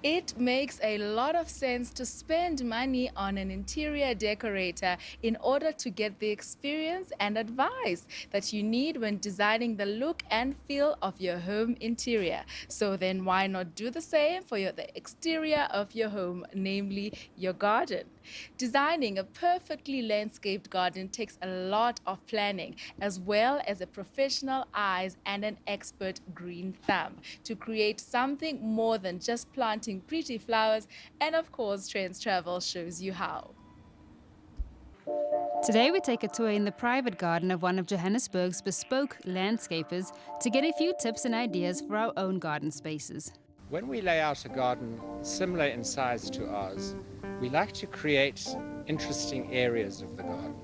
It makes a lot of sense to spend money on an interior decorator in order to get the experience and advice that you need when designing the look and feel of your home interior. So then why not do the same for the exterior of your home, namely your garden? Designing a perfectly landscaped garden takes a lot of planning, as well as a professional eyes and an expert green thumb to create something more than just planting pretty flowers. And of course, Trends Travel shows you how. Today we take a tour in the private garden of one of Johannesburg's bespoke landscapers to get a few tips and ideas for our own garden spaces. When we lay out a garden similar in size to ours, we like to create interesting areas of the garden.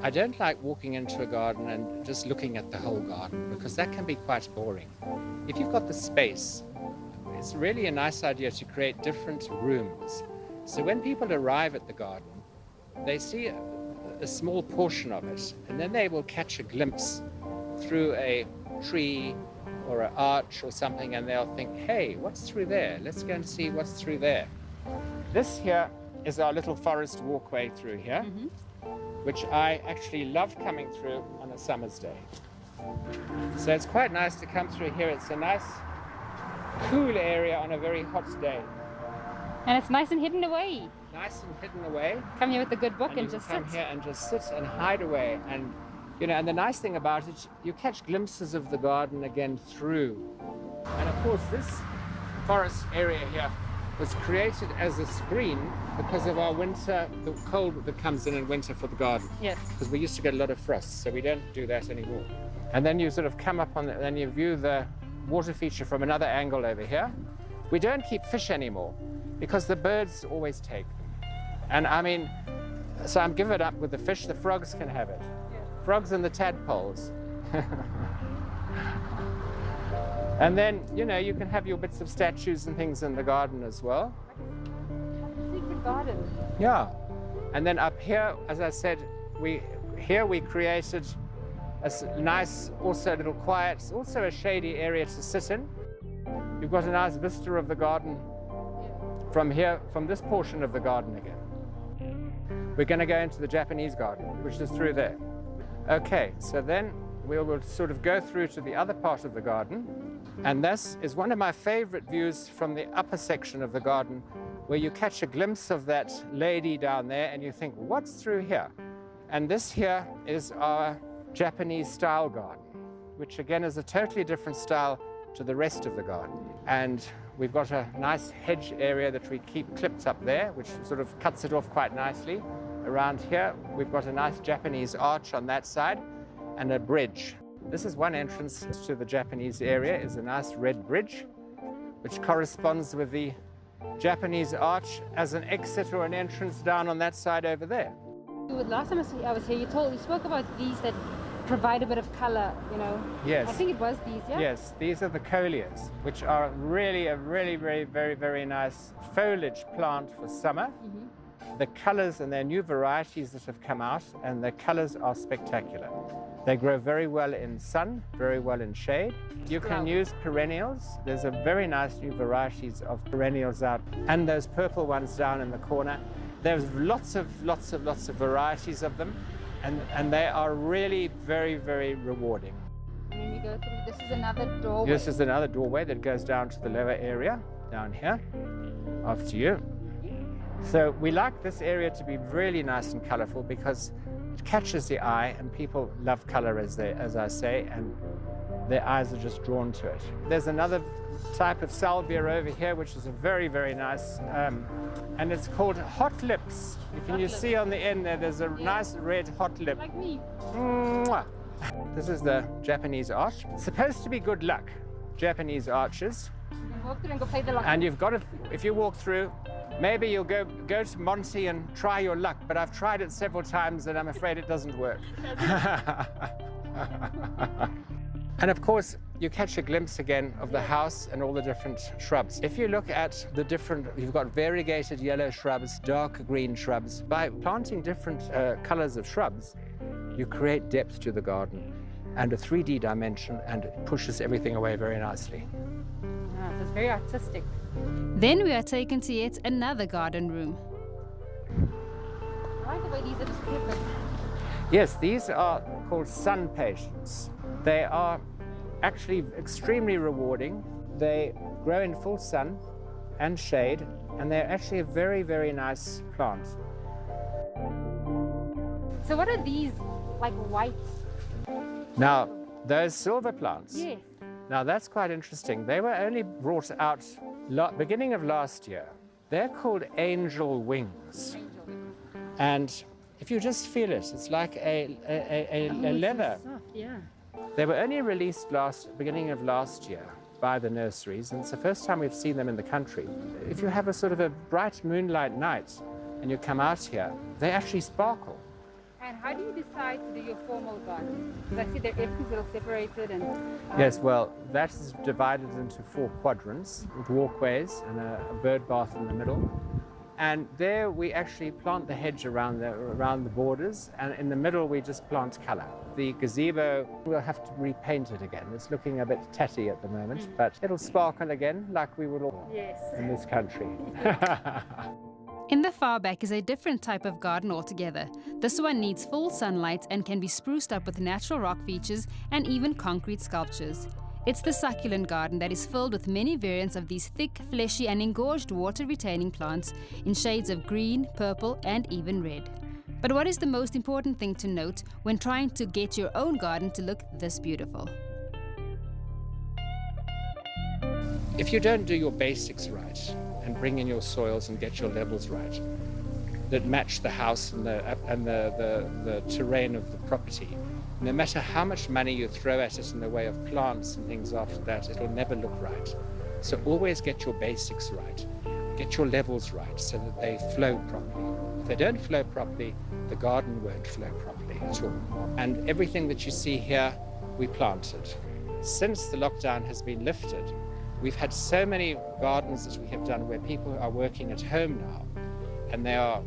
I don't like walking into a garden and just looking at the whole garden, because that can be quite boring. If you've got the space, it's really a nice idea to create different rooms. So when people arrive at the garden, they see a small portion of it, and then they will catch a glimpse through a tree or an arch or something, and they'll think, hey, what's through there? Let's go and see what's through there. This here is our little forest walkway through here, which I actually love coming through on a summer's day. So it's quite nice to come through here. It's a nice, cool area on a very hot day. And it's nice and hidden away. Nice and hidden away. Come here with a good book and you just come sit. here and just sit and hide away. And and the nice thing about it, you catch glimpses of the garden again through. And of course, this forest area here was created as a screen because of our winter, the cold that comes in winter for the garden. Yes. Because we used to get a lot of frost, so we don't do that anymore. And then you sort of come up on it, and you view the water feature from another angle over here. We don't keep fish anymore because the birds always take them. And I mean, so I'm giving it up with the fish. The frogs can have it. Frogs and the tadpoles. And then, you can have your bits of statues and things in the garden as well. Secret garden. Yeah. And then up here, as I said, we created a nice, also a little quiet, also a shady area to sit in. You've got a nice vista of the garden from here, from this portion of the garden again. We're going to go into the Japanese garden, which is through there. Okay, so then we will sort of go through to the other part of the garden. And this is one of my favorite views from the upper section of the garden, where you catch a glimpse of that lady down there and you think, what's through here? And this here is our Japanese style garden, which again is a totally different style to the rest of the garden. And we've got a nice hedge area that we keep clipped up there, which sort of cuts it off quite nicely. Around here, we've got a nice Japanese arch on that side and a bridge. This is one entrance to the Japanese area, is a nice red bridge, which corresponds with the Japanese arch as an exit or an entrance down on that side over there. Last time I was here, you spoke about these that provide a bit of color, Yes. I think it was these, yeah? Yes, these are the coleus, which are really a very, very nice foliage plant for summer. The colors, and there are new varieties that have come out, and the colors are spectacular. They grow very well in sun, very well in shade. You can use perennials. There's a very nice new varieties of perennials out, and those purple ones down in the corner. There's lots of varieties of them, and they are really very rewarding. And then you go through, this is another doorway. This is another doorway that goes down to the lower area, down here, after you. So we like this area to be really nice and colorful because it catches the eye, and people love color, as I say, and their eyes are just drawn to it. There's another type of salvia over here, which is a very nice, and it's called hot lips. You see on the end there's a nice red hot lip. Like me. Mwah. This is the Japanese arch. It's supposed to be good luck, Japanese arches. You can walk through and go play the luck. And you've got to, if you walk through, maybe you'll go to Monty and try your luck, but I've tried it several times and I'm afraid it doesn't work. And of course, you catch a glimpse again of the house and all the different shrubs. If you look at the different, you've got variegated yellow shrubs, dark green shrubs. By planting different colors of shrubs, you create depth to the garden and a 3D dimension, and it pushes everything away very nicely. So it's very artistic. Then we are taken to yet another garden room. I like the way these are distributed. Yes, these are called sun patients. They are actually extremely rewarding. They grow in full sun and shade, and they're actually a very, very nice plant. So what are these, like white? Now, those silver plants, Yes. now that's quite interesting. They were only brought out beginning of last year. They're called angel wings. And if you just feel it, it's like a leather. So soft, yeah. They were only released beginning of last year by the nurseries, and it's the first time we've seen them in the country. If you have a sort of a bright moonlight night and you come out here, they actually sparkle. And how do you decide to do your formal garden? Because I see that everything's all separated and... Yes, well, that is divided into 4 quadrants with walkways and a bird bath in the middle. And there we actually plant the hedge around the borders, and in the middle we just plant color. The gazebo, we'll have to repaint it again. It's looking a bit tatty at the moment, but it'll sparkle again like we would all Yes. in this country. In the far back is a different type of garden altogether. This one needs full sunlight and can be spruced up with natural rock features and even concrete sculptures. It's the succulent garden that is filled with many variants of these thick, fleshy and engorged water-retaining plants in shades of green, purple and even red. But what is the most important thing to note when trying to get your own garden to look this beautiful? If you don't do your basics right and bring in your soils and get your levels right that match the house and the terrain of the property, no matter how much money you throw at it in the way of plants and things after that, it'll never look right. So always get your basics right. Get your levels right so that they flow properly. If they don't flow properly, the garden won't flow properly at all. And everything that you see here, we planted. Since the lockdown has been lifted, we've had so many gardens that we have done where people are working at home now, and they are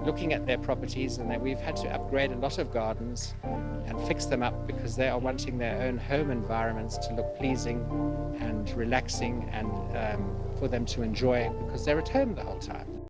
looking at their properties, and we've had to upgrade a lot of gardens and fix them up because they are wanting their own home environments to look pleasing and relaxing and for them to enjoy because they're at home the whole time.